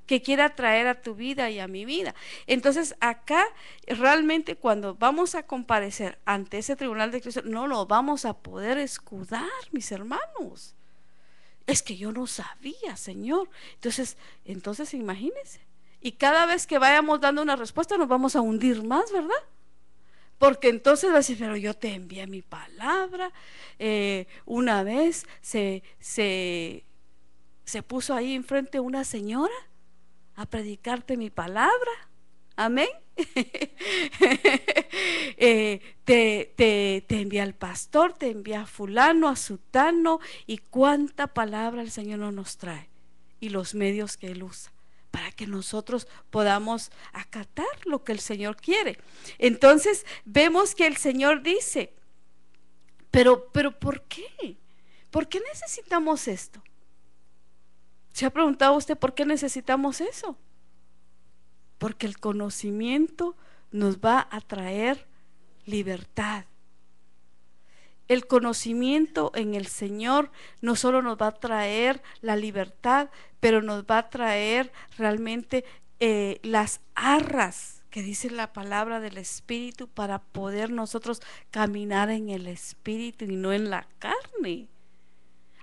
que quiere traer a tu vida y a mi vida. Entonces acá realmente cuando vamos a comparecer ante ese tribunal de Cristo, no lo vamos a poder escudar, mis hermanos. Es que yo no sabía, Señor. Entonces imagínense. Y cada vez que vayamos dando una respuesta nos vamos a hundir más, ¿verdad? Porque entonces va a decir, pero yo te envié mi palabra. Una vez se puso ahí enfrente una señora a predicarte mi palabra. Amén. Te envía al pastor, te envía a fulano, a sutano, y cuánta palabra el Señor no nos trae, y los medios que Él usa para que nosotros podamos acatar lo que el Señor quiere. Entonces vemos que el Señor dice, pero ¿por qué? ¿Por qué necesitamos esto? ¿Se ha preguntado usted por qué necesitamos eso? Porque el conocimiento nos va a traer libertad. El conocimiento en el Señor no solo nos va a traer la libertad, pero nos va a traer realmente las arras que dice la palabra del Espíritu, para poder nosotros caminar en el Espíritu y no en la carne.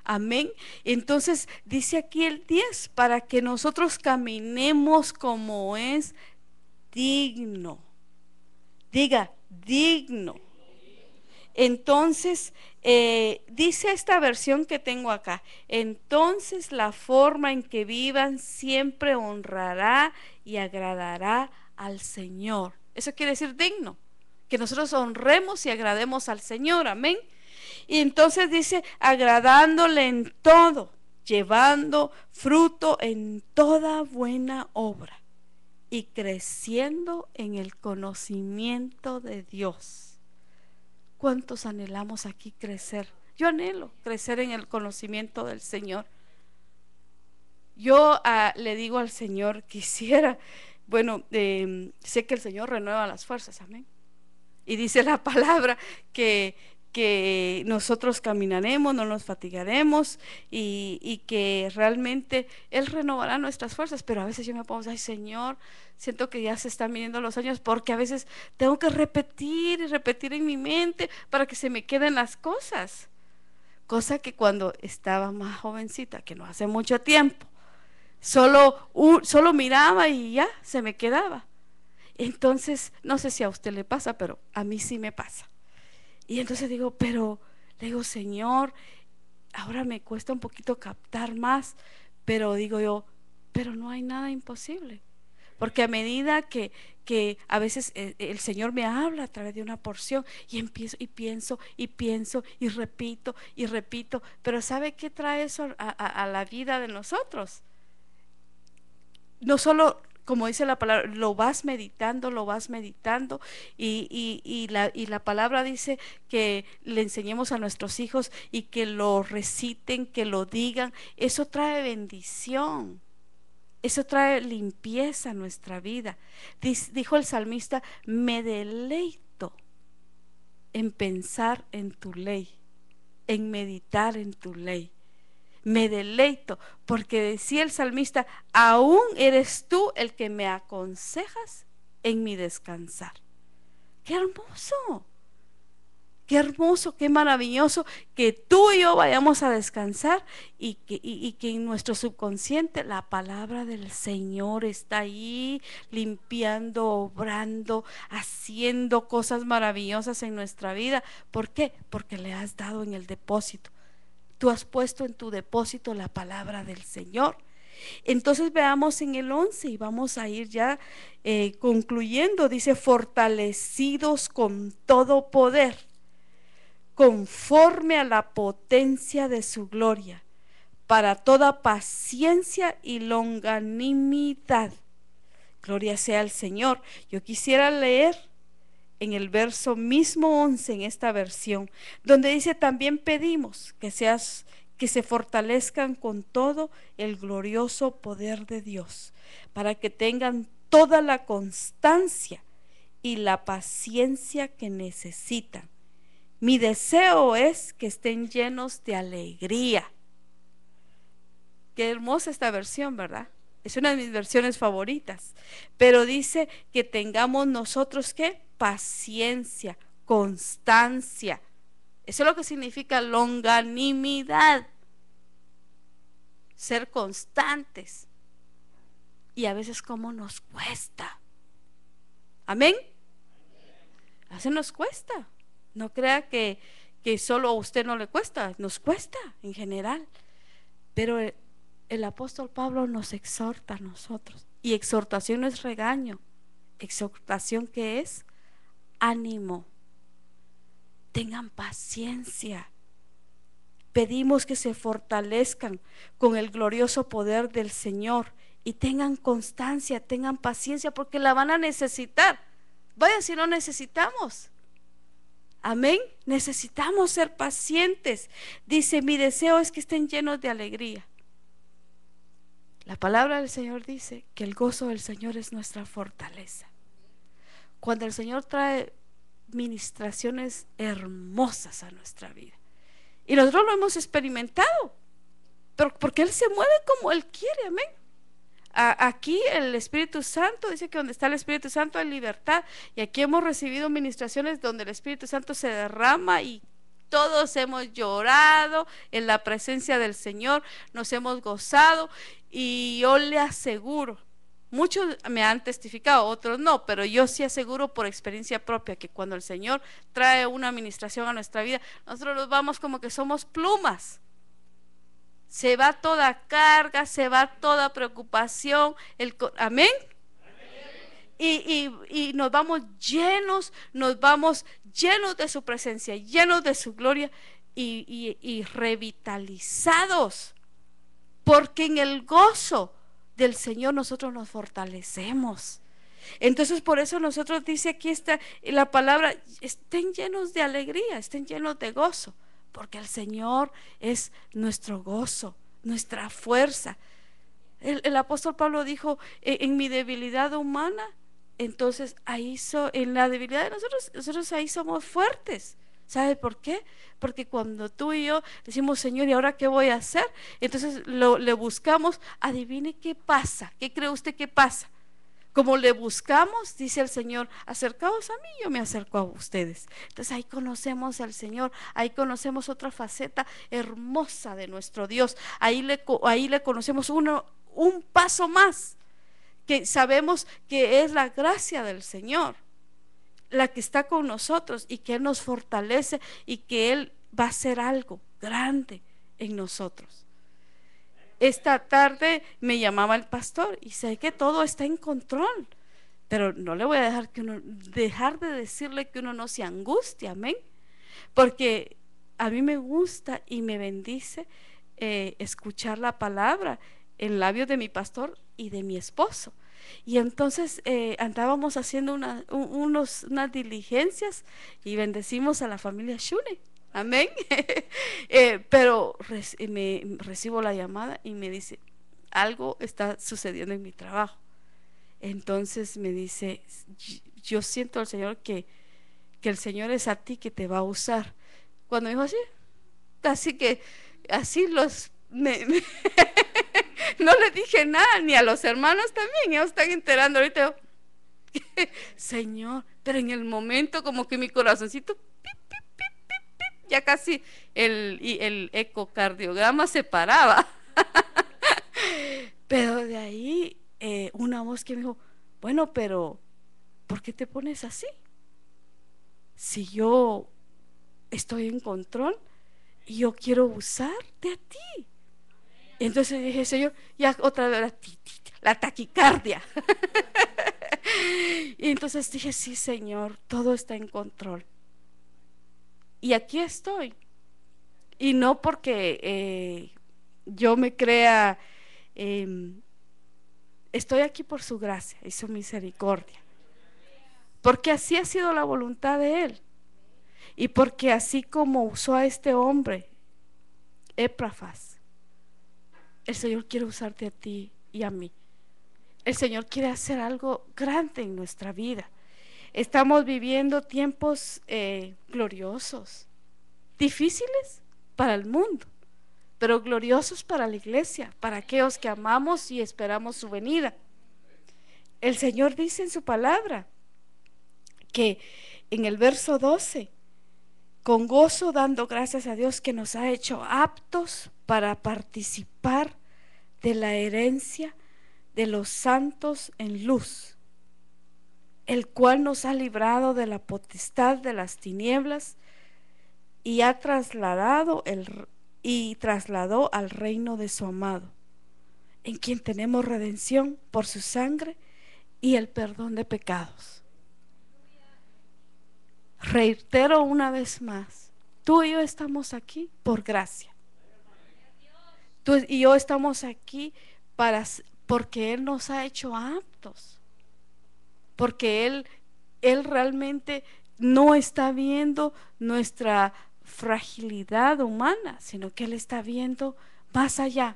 Amén. Entonces dice aquí el 10, para que nosotros caminemos como es digno. Diga, digno. Entonces dice esta versión que tengo acá, entonces la forma en que vivan siempre honrará y agradará al Señor. Eso quiere decir digno, que nosotros honremos y agrademos al Señor. Amén. Y entonces dice, agradándole en todo, llevando fruto en toda buena obra y creciendo en el conocimiento de Dios. ¿Cuántos anhelamos aquí crecer? Yo anhelo crecer en el conocimiento del Señor. Yo le digo al Señor, quisiera, bueno, sé que el Señor renueva las fuerzas, amén. Y dice la palabra que nosotros caminaremos, no nos fatigaremos, y que realmente Él renovará nuestras fuerzas. Pero a veces yo me pongo, ay Señor, siento que ya se están viniendo los años, porque a veces tengo que repetir y repetir en mi mente para que se me queden las cosas. Cosa que cuando estaba más jovencita, que no hace mucho tiempo, solo miraba y ya se me quedaba. Entonces, no sé si a usted le pasa, pero a mí sí me pasa. Y entonces le digo, Señor, ahora me cuesta un poquito captar más, pero digo yo, pero no hay nada imposible. Porque a medida que a veces el Señor me habla a través de una porción, y empiezo y pienso y repito, pero ¿sabe qué trae eso a la vida de nosotros? No solo, como dice la palabra, lo vas meditando, y la palabra dice que le enseñemos a nuestros hijos y que lo reciten, que lo digan. Eso trae bendición, eso trae limpieza a nuestra vida. Dijo el salmista, me deleito en pensar en tu ley, en meditar en tu ley. Me deleito, porque decía el salmista, aún eres tú el que me aconsejas en mi descansar. Qué hermoso, qué maravilloso que tú y yo vayamos a descansar, y que en nuestro subconsciente la palabra del Señor está ahí limpiando, obrando, haciendo cosas maravillosas en nuestra vida. ¿Por qué? Porque le has dado en el depósito Tú has puesto en tu depósito la palabra del Señor. Entonces veamos en el 11 y vamos a ir ya concluyendo. Dice: fortalecidos con todo poder, conforme a la potencia de su gloria, para toda paciencia y longanimidad. Gloria sea al Señor. Yo quisiera leer en el verso mismo 11 en esta versión, donde dice: también pedimos que se fortalezcan con todo el glorioso poder de Dios, para que tengan toda la constancia y la paciencia que necesitan. Mi deseo es que estén llenos de alegría. Qué hermosa esta versión, ¿verdad? Es una de mis versiones favoritas. Pero dice que tengamos nosotros, ¿qué? Paciencia, constancia. Eso es lo que significa longanimidad. Ser constantes. Y a veces cómo nos cuesta. Amén. A veces nos cuesta. No crea que solo a usted no le cuesta. Nos cuesta en general. Pero el apóstol Pablo nos exhorta a nosotros. Y exhortación no es regaño. Exhortación, ¿qué es? Ánimo. Tengan paciencia. Pedimos que se fortalezcan con el glorioso poder del Señor y tengan constancia, tengan paciencia, porque la van a necesitar. Vaya, si no necesitamos. Amén. Necesitamos ser pacientes. Dice: mi deseo es que estén llenos de alegría. La palabra del Señor dice que el gozo del Señor es nuestra fortaleza. Cuando el Señor trae ministraciones hermosas a nuestra vida, y nosotros lo hemos experimentado, pero porque Él se mueve como Él quiere, amén. Aquí el Espíritu Santo dice que donde está el Espíritu Santo hay libertad, y aquí hemos recibido ministraciones donde el Espíritu Santo se derrama y todos hemos llorado en la presencia del Señor, nos hemos gozado, y yo le aseguro, muchos me han testificado, otros no, pero yo sí aseguro por experiencia propia que cuando el Señor trae una administración a nuestra vida, nosotros nos vamos como que somos plumas. Se va toda carga, se va toda preocupación, amén. Y nos vamos llenos de su presencia, llenos de su gloria y revitalizados, porque en el gozo del Señor nosotros nos fortalecemos. Entonces por eso nosotros, dice aquí está la palabra, estén llenos de alegría, estén llenos de gozo, porque el Señor es nuestro gozo, nuestra fuerza. El apóstol Pablo dijo: en mi debilidad humana, entonces ahí en la debilidad de nosotros ahí somos fuertes. ¿Sabe por qué? Porque cuando tú y yo decimos: Señor, ¿y ahora qué voy a hacer? Entonces le buscamos. Adivine qué pasa. ¿Qué cree usted que pasa? Como le buscamos, dice el Señor: acercaos a mí, yo me acerco a ustedes. Entonces ahí conocemos al Señor, ahí conocemos otra faceta hermosa de nuestro Dios. Ahí le conocemos un paso más, que sabemos que es la gracia del Señor la que está con nosotros, y que Él nos fortalece, y que Él va a hacer algo grande en nosotros. Esta tarde me llamaba el pastor, y sé que todo está en control, pero no le voy a dejar de decirle que uno no se angustia, amén, porque a mí me gusta y me bendice escuchar la palabra en labios de mi pastor y de mi esposo. Y entonces andábamos haciendo unas diligencias, y bendecimos a la familia Shune, amén. Pero recibo la llamada y me dice: algo está sucediendo en mi trabajo. Entonces me dice: yo siento al Señor que el Señor es a ti que te va a usar. Cuando me dijo así que así no le dije nada, ni a los hermanos también, ellos están enterando ahorita. Señor, pero en el momento como que mi corazoncito ya casi el ecocardiograma se paraba. Pero de ahí una voz que me dijo: bueno, pero ¿por qué te pones así? Si yo estoy en control. y yo quiero usarte a ti. Entonces dije, Señor, ya otra vez la taquicardia. Y entonces dije, sí, Señor, todo está en control. Y aquí estoy. Y no porque yo me crea, estoy aquí por su gracia y su misericordia. Porque así ha sido la voluntad de Él. Y porque así como usó a este hombre, Epafras, el Señor quiere usarte a ti y a mí. El Señor quiere hacer algo grande en nuestra vida. Estamos viviendo tiempos gloriosos, difíciles para el mundo, pero gloriosos para la iglesia, para aquellos que amamos y esperamos su venida. El Señor dice en su palabra que en el verso 12, con gozo dando gracias a Dios que nos ha hecho aptos para participar de la herencia de los santos en luz, el cual nos ha librado de la potestad de las tinieblas y ha trasladó al reino de su amado, en quien tenemos redención por su sangre y el perdón de pecados. Reitero una vez más, tú y yo estamos aquí por gracia. Tú y yo estamos aquí porque Él nos ha hecho aptos, porque Él realmente no está viendo nuestra fragilidad humana, sino que Él está viendo más allá.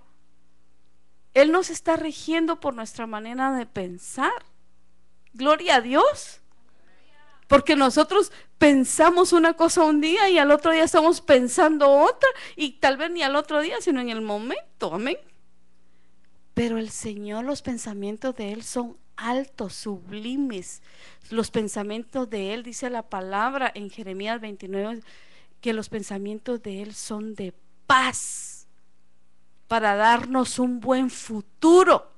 Él nos está rigiendo por nuestra manera de pensar. Gloria a Dios. Porque nosotros pensamos una cosa un día y al otro día estamos pensando otra, y tal vez ni al otro día, sino en el momento. Amén. Pero el Señor, los pensamientos de Él son altos, sublimes. Los pensamientos de Él, dice la palabra en Jeremías 29, que los pensamientos de Él son de paz, para darnos un buen futuro.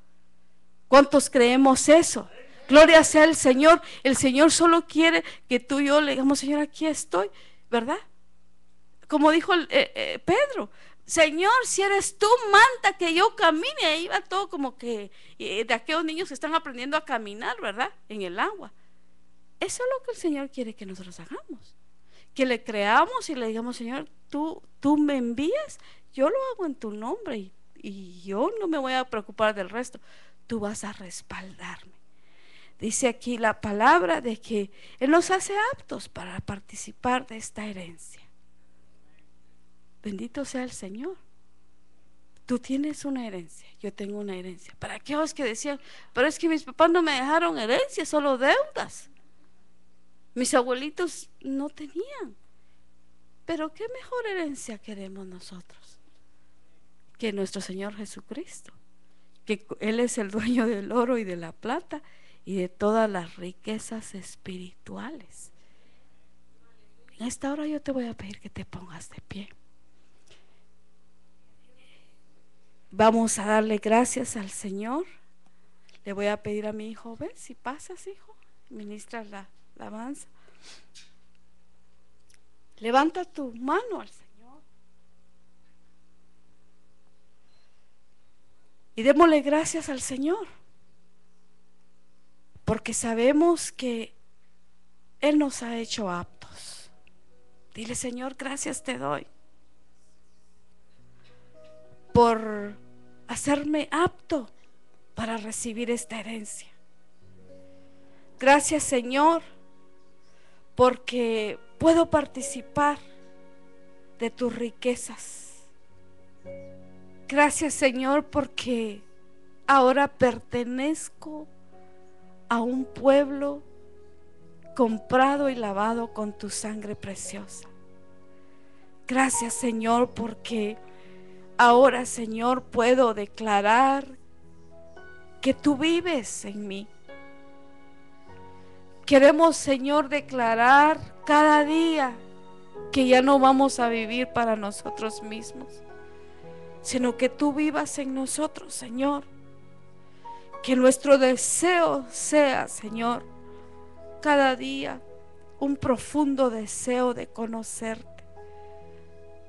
¿Cuántos creemos eso? Gloria sea el Señor. El Señor solo quiere que tú y yo le digamos, Señor, aquí estoy, ¿verdad? Como dijo Pedro, Señor, si eres tú, manda que yo camine. Ahí va todo como que de aquellos niños que están aprendiendo a caminar, ¿verdad? En el agua. Eso es lo que el Señor quiere que nosotros hagamos, que le creamos y le digamos, Señor, tú me envías, yo lo hago en tu nombre, y yo no me voy a preocupar del resto. Tú vas a respaldarme. Dice aquí la palabra de que Él nos hace aptos para participar de esta herencia. Bendito sea el Señor. Tú tienes una herencia, yo tengo una herencia. Para aquellos que decían, pero es que mis papás no me dejaron herencia, solo deudas. Mis abuelitos no tenían. Pero qué mejor herencia queremos nosotros que nuestro Señor Jesucristo, que Él es el dueño del oro y de la plata y de todas las riquezas espirituales. En esta hora yo te voy a pedir que te pongas de pie. Vamos a darle gracias al Señor. Le voy a pedir a mi hijo, ven si pasas, hijo, ministra la alabanza. Levanta tu mano al Señor y démosle gracias al Señor, porque sabemos que Él nos ha hecho aptos. Dile, Señor, gracias te doy por hacerme apto para recibir esta herencia. Gracias, Señor, porque puedo participar de tus riquezas. Gracias, Señor, porque ahora pertenezco a un pueblo comprado y lavado con tu sangre preciosa. Gracias, Señor, porque ahora, Señor, puedo declarar que tú vives en mí. Queremos, Señor, declarar cada día que ya no vamos a vivir para nosotros mismos, sino que tú vivas en nosotros, Señor. Que nuestro deseo sea, Señor, cada día un profundo deseo de conocerte,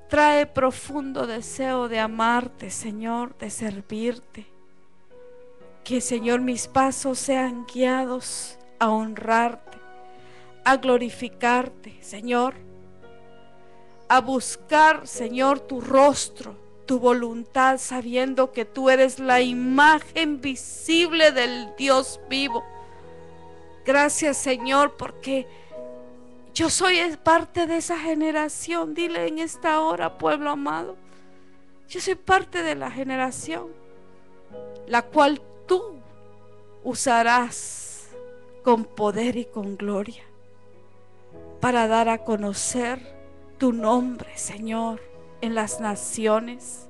trae profundo deseo de amarte, Señor, de servirte. Que, Señor, mis pasos sean guiados a honrarte, a glorificarte, Señor, a buscar, Señor, tu rostro, tu voluntad, sabiendo que tú eres la imagen visible del Dios vivo. Gracias, Señor, porque yo soy parte de esa generación. Dile en esta hora, pueblo amado, yo soy parte de la generación la cual tú usarás con poder y con gloria para dar a conocer tu nombre, Señor, en las naciones.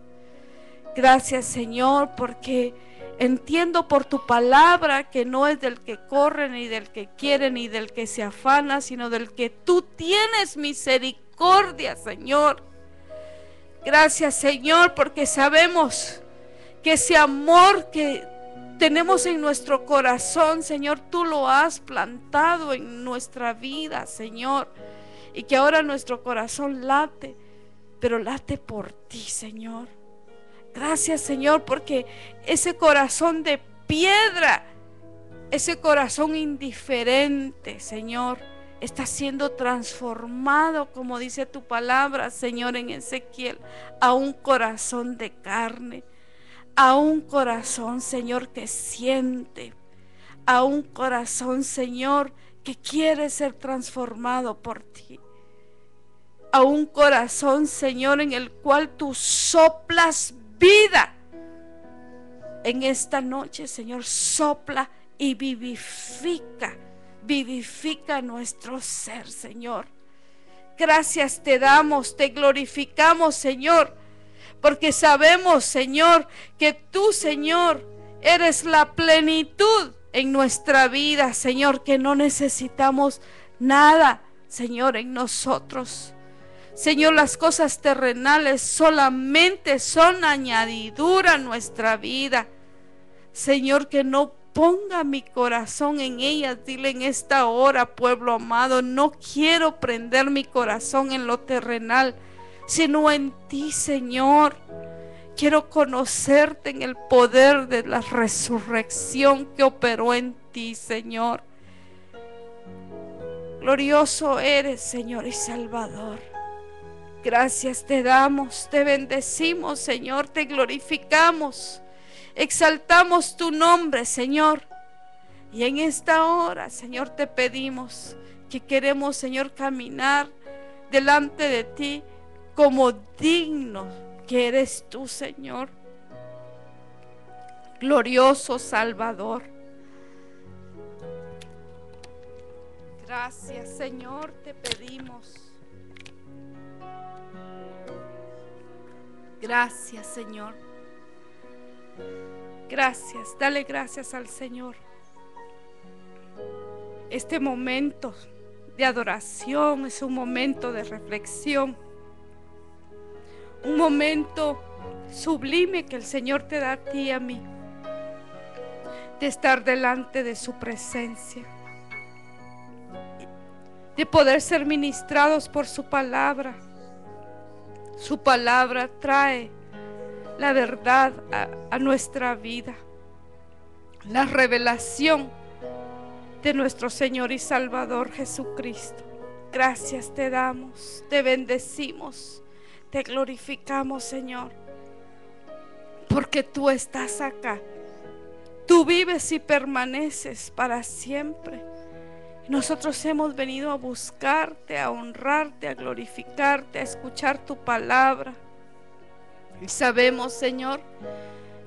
Gracias, Señor, porque entiendo por tu palabra que no es del que corre, ni del que quiere, ni del que se afana, sino del que tú tienes misericordia, Señor. Gracias, Señor, porque sabemos que ese amor que tenemos en nuestro corazón, Señor, tú lo has plantado en nuestra vida, Señor, y que ahora nuestro corazón late, pero late por ti, Señor. Gracias, Señor, porque ese corazón de piedra, ese corazón indiferente, Señor, está siendo transformado, como dice tu palabra, Señor, en Ezequiel, a un corazón de carne, a un corazón, Señor, que siente, a un corazón, Señor, que quiere ser transformado por ti, a un corazón, Señor, en el cual tú soplas vida. En esta noche, Señor, sopla y vivifica nuestro ser, Señor. Gracias te damos, te glorificamos, Señor, porque sabemos, Señor, que tú, Señor, eres la plenitud en nuestra vida, Señor, que no necesitamos nada, Señor, en nosotros. Señor, las cosas terrenales solamente son añadidura a nuestra vida. Señor, que no ponga mi corazón en ellas. Dile en esta hora, pueblo amado, no quiero prender mi corazón en lo terrenal, sino en ti, Señor. Quiero conocerte en el poder de la resurrección que operó en ti, Señor. Glorioso eres, Señor y Salvador. Gracias te damos, te bendecimos, Señor, te glorificamos, exaltamos tu nombre, Señor. Y en esta hora, Señor, te pedimos que queremos, Señor, caminar delante de ti como digno que eres tú, Señor. Glorioso Salvador. Gracias, Señor, te pedimos. Gracias, Señor. Gracias, dale gracias al Señor. Este momento de adoración es un momento de reflexión, un momento sublime que el Señor te da a ti y a mí, de estar delante de su presencia, de poder ser ministrados por su palabra. Su palabra trae la verdad a nuestra vida, la revelación de nuestro Señor y Salvador Jesucristo. Gracias te damos, te bendecimos, te glorificamos, Señor, porque tú estás acá, tú vives y permaneces para siempre. Nosotros hemos venido a buscarte, a honrarte, a glorificarte, a escuchar tu palabra. Y sabemos, Señor,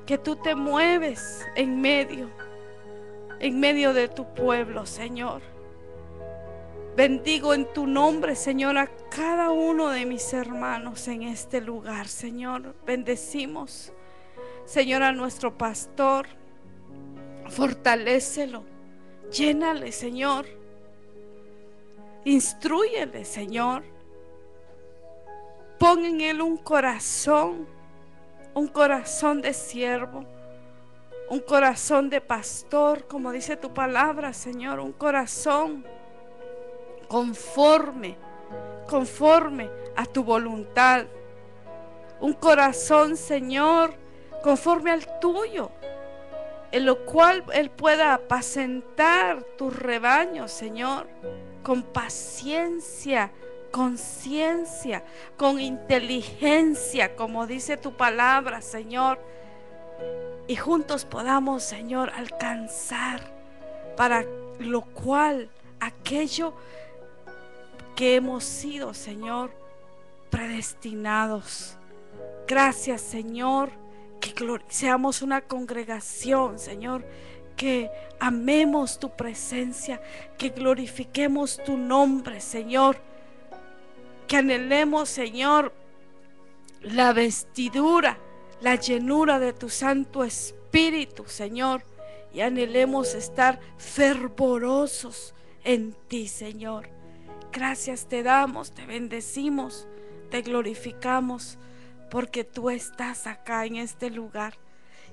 que tú te mueves en medio de tu pueblo, Señor. Bendigo en tu nombre, Señor, a cada uno de mis hermanos en este lugar, Señor. Bendecimos, Señor, a nuestro pastor. Fortalécelo, llénale, Señor. Instrúyele, Señor. Pon en él un corazón de siervo, un corazón de pastor, como dice tu palabra, Señor, un corazón conforme a tu voluntad, un corazón, Señor, conforme al tuyo, en lo cual Él pueda apacentar tus rebaños, Señor, con paciencia, con ciencia, con inteligencia, como dice tu palabra, Señor, y juntos podamos, Señor, alcanzar para lo cual aquello que hemos sido, Señor, predestinados. Gracias, Señor, que seamos una congregación, Señor, que amemos tu presencia, que glorifiquemos tu nombre, Señor, que anhelemos, Señor, la vestidura, la llenura de tu Santo Espíritu, Señor, y anhelemos estar fervorosos en ti, Señor. Gracias te damos, te bendecimos, te glorificamos, porque tú estás acá en este lugar.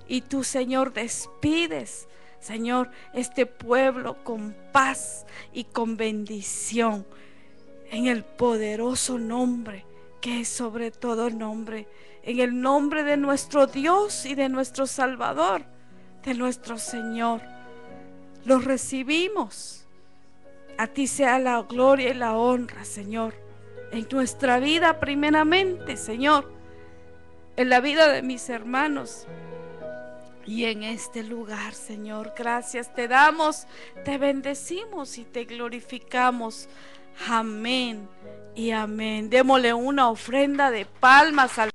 Y tú, Señor, despides, Señor, este pueblo con paz y con bendición, en el poderoso nombre que es sobre todo nombre, en el nombre de nuestro Dios y de nuestro Salvador, de nuestro Señor. Los recibimos. A ti sea la gloria y la honra, Señor, en nuestra vida primeramente, Señor, en la vida de mis hermanos y en este lugar, Señor. Gracias te damos, te bendecimos y te glorificamos. Amén y amén. Démosle una ofrenda de palmas al